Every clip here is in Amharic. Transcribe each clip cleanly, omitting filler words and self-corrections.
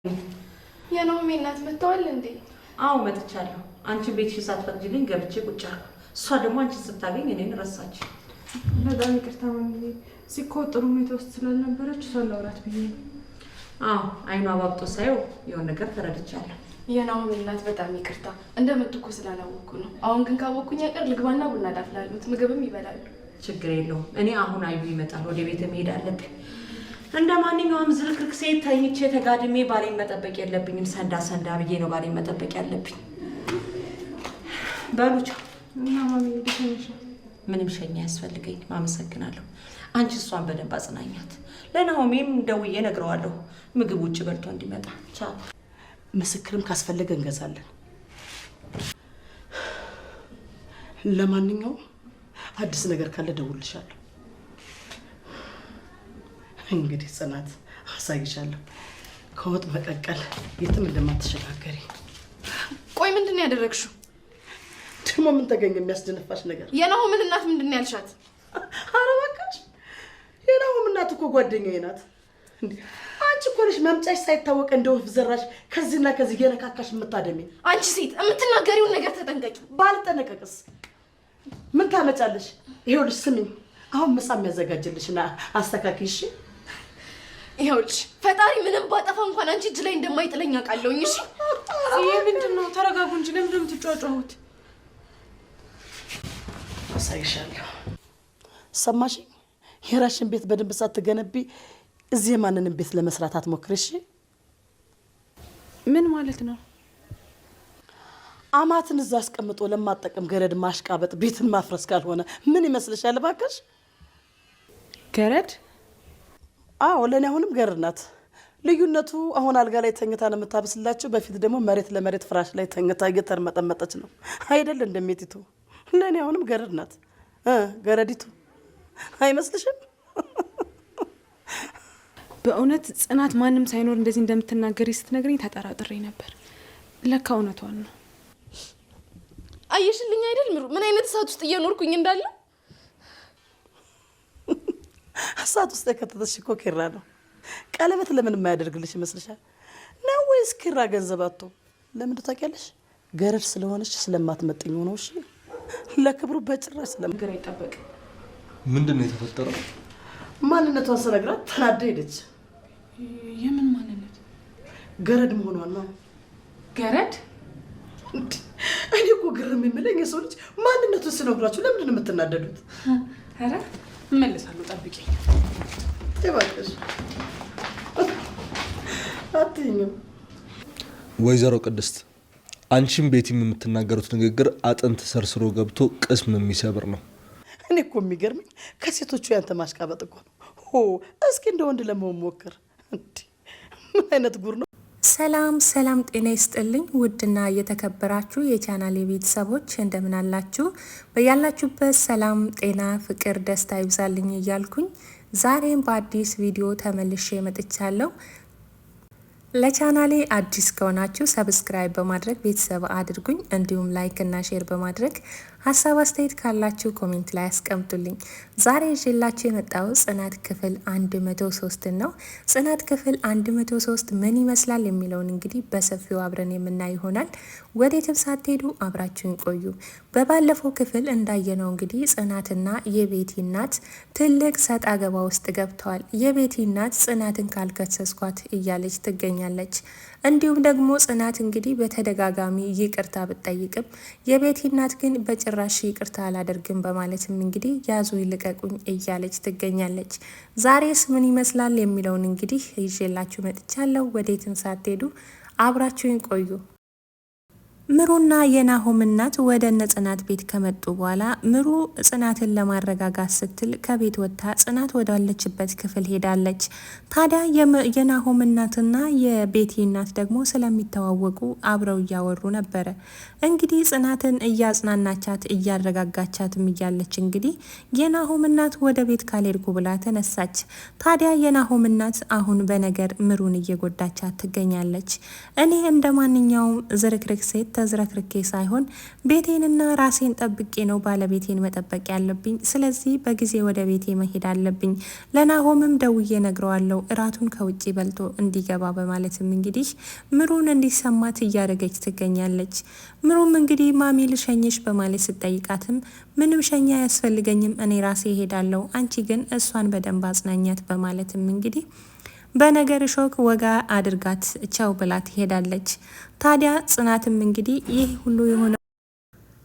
የናሆሜ እናት መጥተዋል እንዴ? አዎ መጥቻለሁ። አንቺ ቤትሽ ሳትፈቅጂልኝ ገብቼ ቁጭ አልኩ። እሷ ደግሞ አንቺን ስታገኝ እኔን ረሳች። በጣም ይቅርታ ማሚዬ። ሲቆጥሩ ሁኔታ ውስጥ ስላልነበረች እሷን ላውራት ብዬ ነው። አዎ አይኗ አባብጦ ሳየው የሆነ ነገር ተረድቻለሁ። የናሆሜ እናት በጣም ይቅርታ እንደመጡ እኮ ስላላወቅኩ ነው። አሁን ግን ካወቅኩኝ አይቀር ልግባና ቡና ዳፍላሉት ምግብም ይበላሉ። ችግር የለውም። እኔ አሁን አዩ ይመጣል። ወደ ቤት መሄድ አለብኝ። እንደ ማንኛውም ዝርክርክ ሴት ተኝቼ ተጋድሜ ባሌን መጠበቅ የለብኝም። ሰንዳ ብዬ ነው ባሌን መጠበቅ ያለብኝ። በሉቻ እና ማሚዬ ደህና ምንም ሸኛ ያስፈልገኝ። አመሰግናለሁ። አንቺ እሷን በደንብ አጽናኛት። ለናሆሜም ደውዬ ነግረዋለሁ ምግብ ውጭ በልቶ እንዲመጣ። ቻው። ምስክርም ካስፈለገ እንገዛለን። ለማንኛውም አዲስ ነገር ካለ ደውልልሻለሁ። እንግዲህ ጽናት አሳይሻለሁ ከወጥ መቀቀል የትም እንደማትሸጋገሪ። ቆይ ምንድን ነው ያደረግሽው? ደግሞ ምን ተገኘ የሚያስደነፋሽ ነገር? የናሆምን እናት ምንድን ነው ያልሻት? ኧረ እባክሽ የናሆም እናት እኮ ጓደኛዬ ናት። እንዴ አንቺ እኮ ነሽ መምጫሽ ሳይታወቅ እንደ ወፍ ዘራሽ ከዚህና ከዚህ እየነካካሽ የምታደሚ። አንቺ ሴት የምትናገሪውን ነገር ተጠንቀቂ። ባልጠነቀቅስ ምን ታመጫለሽ? ይኸውልሽ ስሚኝ፣ አሁን ምሳ የሚያዘጋጅልሽና አስተካክይ። እሺ ይኸውልሽ ፈጣሪ ምንም ባጠፋ እንኳን አንቺ እጅ ላይ እንደማይጥለኝ አውቃለሁኝ። እሺ ይሄ ምንድነው? ተረጋጉ እንጂ ለምንድን ነው የምትጫጫሁት? አሳይሻለሁ። ሰማሽ? የራሽን ቤት በደንብ ሳትገነቢ እዚህ የማንንም ቤት ለመስራት አትሞክሪ። እሺ ምን ማለት ነው? አማትን እዛ አስቀምጦ ለማጠቀም ገረድ ማሽቃበጥ ቤትን ማፍረስ ካልሆነ ምን ይመስልሻል? እባክሽ ገረድ? አዎ ለኔ አሁንም ገረድ ናት። ልዩነቱ አሁን አልጋ ላይ ተኝታ ነው የምታብስላችሁ፣ በፊት ደግሞ መሬት ለመሬት ፍራሽ ላይ ተኝታ እየተርመጠመጠች ነው አይደል? እንደሚቲቱ ለኔ አሁንም ገረድ ናት። ገረዲቱ አይመስልሽም? በእውነት ጽናት ማንም ሳይኖር እንደዚህ እንደምትናገሪ ስትነግረኝ ተጠራጥሬ ነበር። ለካ እውነቷን ነው። አየሽልኝ አይደል ምሩ፣ ምን አይነት እሳት ውስጥ እየኖርኩኝ እንዳለ። እሳት ውስጥ የከተተሽ እኮ ኪራ ነው። ቀለበት ለምን የማያደርግልሽ ይመስልሻል? ነው ወይስ ኪራ ገንዘብ አጥቶ? ለምን ታውቂያለሽ? ገረድ ስለሆነች ስለማትመጥኝ ነው። እሺ ለክብሩ በጭራሽ ስለምገር አይጠበቅ። ምንድን ነው የተፈጠረው? ማንነቷን ስነግራት ተናዳ ሄደች። የምን ማንነት? ገረድ መሆኗን ነው። ገረድ? እኔ እኮ ግርም የሚለኝ የሰው ልጅ ማንነቱን ስነግራችሁ ለምንድን ነው የምትናደዱት? ኧረ እመለሳለሁ፣ ጠብቂኝ። እባክሽ አትይኝም። ወይዘሮ ቅድስት አንቺም ቤቲም የምትናገሩት ንግግር አጥንት ሰርስሮ ገብቶ ቅስም የሚሰብር ነው። እኔ እኮ የሚገርመኝ ከሴቶቹ ያንተ ማሽቃበጥ እኮ ነው። እስኪ እንደ ወንድ ለመሆን ሞክር። ምን አይነት ጉር ነው? ሰላም ጤና ይስጥልኝ። ውድና እየተከበራችሁ የቻናሌ ቤተሰቦች እንደምን አላችሁ? በያላችሁበት ሰላም፣ ጤና፣ ፍቅር፣ ደስታ ይብዛልኝ እያልኩኝ ዛሬም በአዲስ ቪዲዮ ተመልሼ መጥቻለሁ። ለቻናሌ አዲስ ከሆናችሁ ሰብስክራይብ በማድረግ ቤተሰብ አድርጉኝ። እንዲሁም ላይክ እና ሼር በማድረግ ሀሳብ አስተያየት ካላችሁ ኮሜንት ላይ አስቀምጡልኝ። ዛሬ ይዤላችሁ የመጣው ጽናት ክፍል 103 ነው። ጽናት ክፍል 103 ምን ይመስላል የሚለውን እንግዲህ በሰፊው አብረን የምናይ ይሆናል። ወዴትም ሳትሄዱ አብራችሁን ቆዩ። በባለፈው ክፍል እንዳየነው እንግዲህ ጽናትና የቤቲ እናት ትልቅ ሰጣ ገባ ውስጥ ገብተዋል። የቤቲ እናት ጽናትን ካልከሰስኳት እያለች ትገኛለች። እንዲሁም ደግሞ ጽናት እንግዲህ በተደጋጋሚ ይቅርታ ብትጠይቅም የቤቲ እናት ግን በጭራሽ ይቅርታ አላደርግም በማለትም እንግዲህ ያዙ ይልቀቁኝ እያለች ትገኛለች። ዛሬስ ምን ይመስላል የሚለውን እንግዲህ ይዤላችሁ መጥቻለሁ። ወዴትም ሳትሄዱ አብራችሁን ቆዩ። ምሩና የናሆም እናት ወደ እነ ጽናት ቤት ከመጡ በኋላ ምሩ ጽናትን ለማረጋጋት ስትል ከቤት ወጥታ ጽናት ወዳለችበት ክፍል ሄዳለች። ታዲያ የናሆም እናትና የቤቲ እናት ደግሞ ስለሚተዋወቁ አብረው እያወሩ ነበረ። እንግዲህ ጽናትን እያጽናናቻት እያረጋጋቻትም እያለች እንግዲህ የናሆም እናት ወደ ቤት ካልሄድኩ ብላ ተነሳች። ታዲያ የናሆም እናት አሁን በነገር ምሩን እየጎዳቻት ትገኛለች። እኔ እንደ ማንኛውም ዝርክርክ ሴት ተዝረክርኬ ሳይሆን ቤቴንና ራሴን ጠብቄ ነው ባለቤቴን መጠበቅ ያለብኝ። ስለዚህ በጊዜ ወደ ቤቴ መሄድ አለብኝ። ለናሆምም ደውዬ ነግረዋለሁ እራቱን ከውጭ በልቶ እንዲገባ በማለትም እንግዲህ ምሩን እንዲሰማት እያደረገች ትገኛለች። ምሩም እንግዲህ ማሚ ልሸኝሽ በማለት ስጠይቃትም ምንም ሸኛ አያስፈልገኝም እኔ ራሴ እሄዳለሁ፣ አንቺ ግን እሷን በደንብ አጽናኛት በማለትም እንግዲህ በነገር ሾክ ወጋ አድርጋት ቻው ብላ ትሄዳለች። ታዲያ ጽናትም እንግዲህ ይህ ሁሉ የሆነ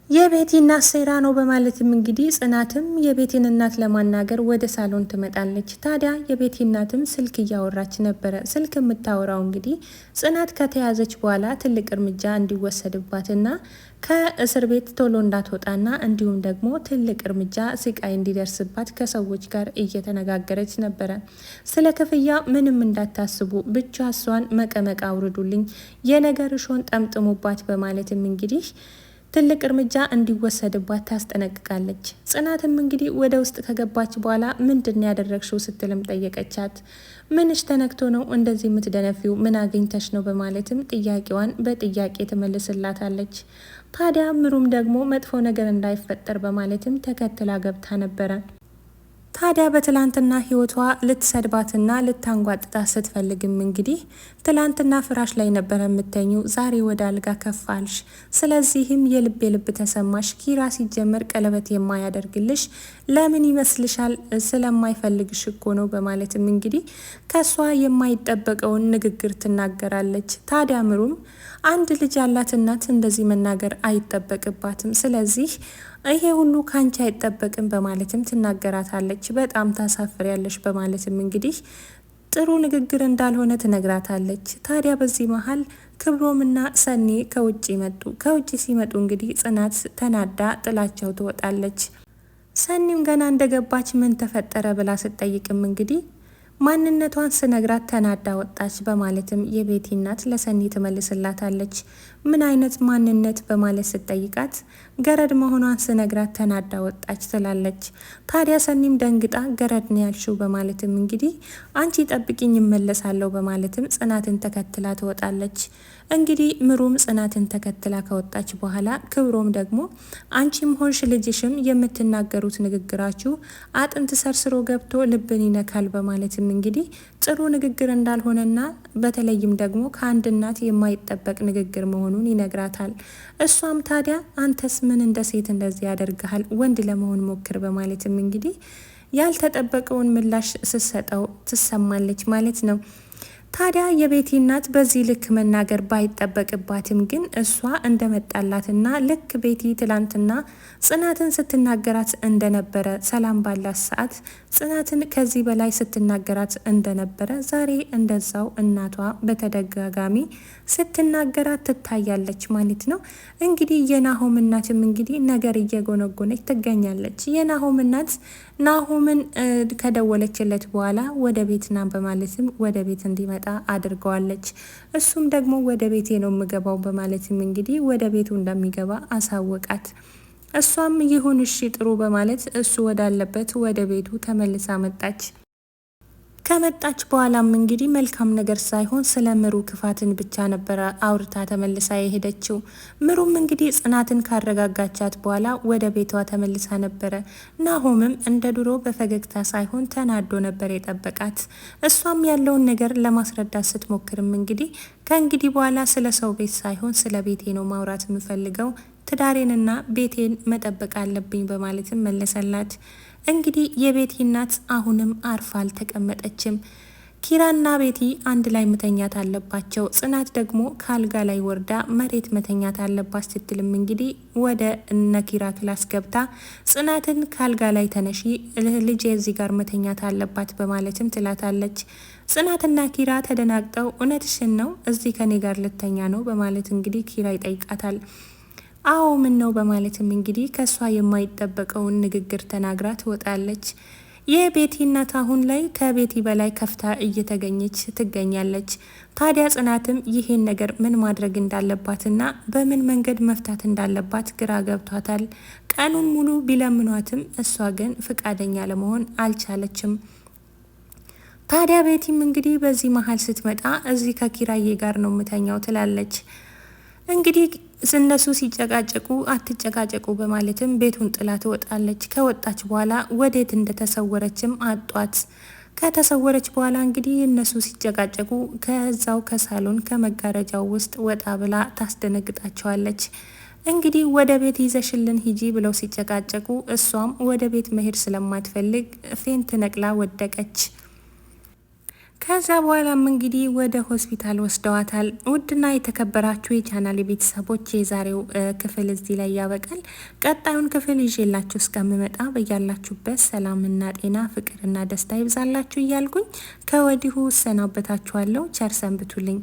የቤቲ እናት ሴራ ነው በማለትም እንግዲህ ጽናትም የቤቲን እናት ለማናገር ወደ ሳሎን ትመጣለች። ታዲያ የቤቲ እናትም ስልክ እያወራች ነበረ። ስልክ የምታወራው እንግዲህ ጽናት ከተያዘች በኋላ ትልቅ እርምጃ እንዲወሰድባትና ከእስር ቤት ቶሎ እንዳትወጣና እንዲሁም ደግሞ ትልቅ እርምጃ ስቃይ እንዲደርስባት ከሰዎች ጋር እየተነጋገረች ነበረ። ስለ ክፍያ ምንም እንዳታስቡ ብቻ እሷን መቀመቅ አውርዱልኝ፣ የነገር እሾን ጠምጥሙባት በማለትም እንግዲህ ትልቅ እርምጃ እንዲወሰድባት ታስጠነቅቃለች። ጽናትም እንግዲህ ወደ ውስጥ ከገባች በኋላ ምንድን ያደረግሽው ስትልም ጠየቀቻት። ምንሽ ተነክቶ ነው እንደዚህ የምትደነፊው? ምን አግኝተሽ ነው? በማለትም ጥያቄዋን በጥያቄ ትመልስላታለች። ታዲያ ምሩም ደግሞ መጥፎ ነገር እንዳይፈጠር በማለትም ተከትላ ገብታ ነበረ። ታዲያ በትላንትና ህይወቷ ልትሰድባትና ልታንጓጥጣ ስትፈልግም እንግዲህ ትላንትና ፍራሽ ላይ ነበረ የምተኙ፣ ዛሬ ወደ አልጋ ከፋልሽ፣ ስለዚህም የልብ ተሰማሽ። ኪራ ሲጀመር ቀለበት የማያደርግልሽ ለምን ይመስልሻል? ስለማይፈልግሽ እኮ ነው በማለትም እንግዲህ ከሷ የማይጠበቀውን ንግግር ትናገራለች። ታዲያ ምሩም አንድ ልጅ ያላት እናት እንደዚህ መናገር አይጠበቅባትም፣ ስለዚህ ይሄ ሁሉ ካንቺ አይጠበቅም በማለትም ትናገራታለች። በጣም ታሳፍሪያለሽ በማለትም እንግዲህ ጥሩ ንግግር እንዳልሆነ ትነግራታለች። ታዲያ በዚህ መሀል ክብሮምና ሰኒ ከውጭ መጡ። ከውጭ ሲመጡ እንግዲህ ጽናት ተናዳ ጥላቸው ትወጣለች። ሰኒም ገና እንደገባች ምን ተፈጠረ ብላ ስትጠይቅም እንግዲህ ማንነቷን ስነግራት ተናዳ ወጣች በማለትም የቤቲ እናት ለሰኒ ትመልስላታለች። ምን አይነት ማንነት በማለት ስትጠይቃት ገረድ መሆኗን ስነግራት ተናዳ ወጣች ትላለች። ታዲያ ሰኒም ደንግጣ ገረድ ነው ያልሽው በማለትም እንግዲህ አንቺ ጠብቂኝ እመለሳለሁ በማለትም ጽናትን ተከትላ ትወጣለች። እንግዲህ ምሩም ጽናትን ተከትላ ከወጣች በኋላ ክብሮም ደግሞ አንቺም ሆንሽ ልጅሽም የምትናገሩት ንግግራችሁ አጥንት ሰርስሮ ገብቶ ልብን ይነካል በማለትም እንግዲህ ጥሩ ንግግር እንዳልሆነና በተለይም ደግሞ ከአንድ እናት የማይጠበቅ ንግግር መሆኑን ይነግራታል። እሷም ታዲያ አንተስ ምን እንደ ሴት እንደዚህ ያደርግሃል? ወንድ ለመሆን ሞክር በማለትም እንግዲህ ያልተጠበቀውን ምላሽ ስትሰጠው ትሰማለች ማለት ነው። ታዲያ የቤቲ እናት በዚህ ልክ መናገር ባይጠበቅባትም ግን እሷ እንደመጣላትና ልክ ቤቲ ትላንትና ጽናትን ስትናገራት እንደነበረ ሰላም ባላት ሰዓት ጽናትን ከዚህ በላይ ስትናገራት እንደነበረ ዛሬ እንደዛው እናቷ በተደጋጋሚ ስትናገራት ትታያለች ማለት ነው። እንግዲህ የናሆም እናትም እንግዲህ ነገር እየጎነጎነች ትገኛለች። የናሆም እናት ናሆምን ከደወለችለት በኋላ ወደ ቤት ና በማለትም ወደ ቤት እንዲመጣ አድርገዋለች። እሱም ደግሞ ወደ ቤቴ ነው የምገባው በማለትም እንግዲህ ወደ ቤቱ እንደሚገባ አሳወቃት። እሷም ይሁን እሺ ጥሩ በማለት እሱ ወዳለበት ወደ ቤቱ ተመልሳ መጣች። ከመጣች በኋላም እንግዲህ መልካም ነገር ሳይሆን ስለ ምሩ ክፋትን ብቻ ነበረ አውርታ ተመልሳ የሄደችው። ምሩም እንግዲህ ጽናትን ካረጋጋቻት በኋላ ወደ ቤቷ ተመልሳ ነበረ። ናሆምም እንደ ድሮ በፈገግታ ሳይሆን ተናዶ ነበር የጠበቃት። እሷም ያለውን ነገር ለማስረዳት ስትሞክርም እንግዲህ ከእንግዲህ በኋላ ስለ ሰው ቤት ሳይሆን ስለ ቤቴ ነው ማውራት የምፈልገው፣ ትዳሬንና ቤቴን መጠበቅ አለብኝ በማለትም መለሰላት። እንግዲህ የቤቲ እናት አሁንም አርፋ አልተቀመጠችም። ኪራና ቤቲ አንድ ላይ መተኛት አለባቸው፣ ጽናት ደግሞ ከአልጋ ላይ ወርዳ መሬት መተኛት አለባት ስትልም እንግዲህ ወደ እነ ኪራ ክላስ ገብታ ጽናትን ከአልጋ ላይ ተነሺ፣ ልጄ እዚህ ጋር መተኛት አለባት በማለትም ትላታለች። ጽናትና ኪራ ተደናግጠው እውነትሽን ነው እዚህ ከኔ ጋር ልተኛ ነው በማለት እንግዲህ ኪራ ይጠይቃታል። አዎ ምን ነው በማለትም እንግዲህ ከሷ የማይጠበቀውን ንግግር ተናግራ ትወጣለች። የቤቲ እናት አሁን ላይ ከቤቲ በላይ ከፍታ እየተገኘች ትገኛለች። ታዲያ ጽናትም ይሄን ነገር ምን ማድረግ እንዳለባትና በምን መንገድ መፍታት እንዳለባት ግራ ገብቷታል። ቀኑን ሙሉ ቢለምኗትም እሷ ግን ፍቃደኛ ለመሆን አልቻለችም። ታዲያ ቤቲም እንግዲህ በዚህ መሀል ስትመጣ እዚህ ከኪራዬ ጋር ነው ምተኛው ትላለች። እንግዲህ እነሱ ሲጨቃጨቁ አትጨቃጨቁ በማለትም ቤቱን ጥላ ትወጣለች። ከወጣች በኋላ ወዴት እንደተሰወረችም አጧት። ከተሰወረች በኋላ እንግዲህ እነሱ ሲጨቃጨቁ ከዛው ከሳሎን ከመጋረጃው ውስጥ ወጣ ብላ ታስደነግጣቸዋለች። እንግዲህ ወደ ቤት ይዘሽልን ሂጂ ብለው ሲጨቃጨቁ እሷም ወደ ቤት መሄድ ስለማትፈልግ ፌንት ነቅላ ወደቀች። ከዛ በኋላም እንግዲህ ወደ ሆስፒታል ወስደዋታል። ውድና የተከበራችሁ የቻናል ቤተሰቦች የዛሬው ክፍል እዚህ ላይ ያበቃል። ቀጣዩን ክፍል ይዤላችሁ እስከምመጣ በያላችሁበት ሰላምና ጤና ፍቅርና ደስታ ይብዛላችሁ እያልኩኝ ከወዲሁ እሰናበታችኋለሁ። ቸር ሰንብቱልኝ።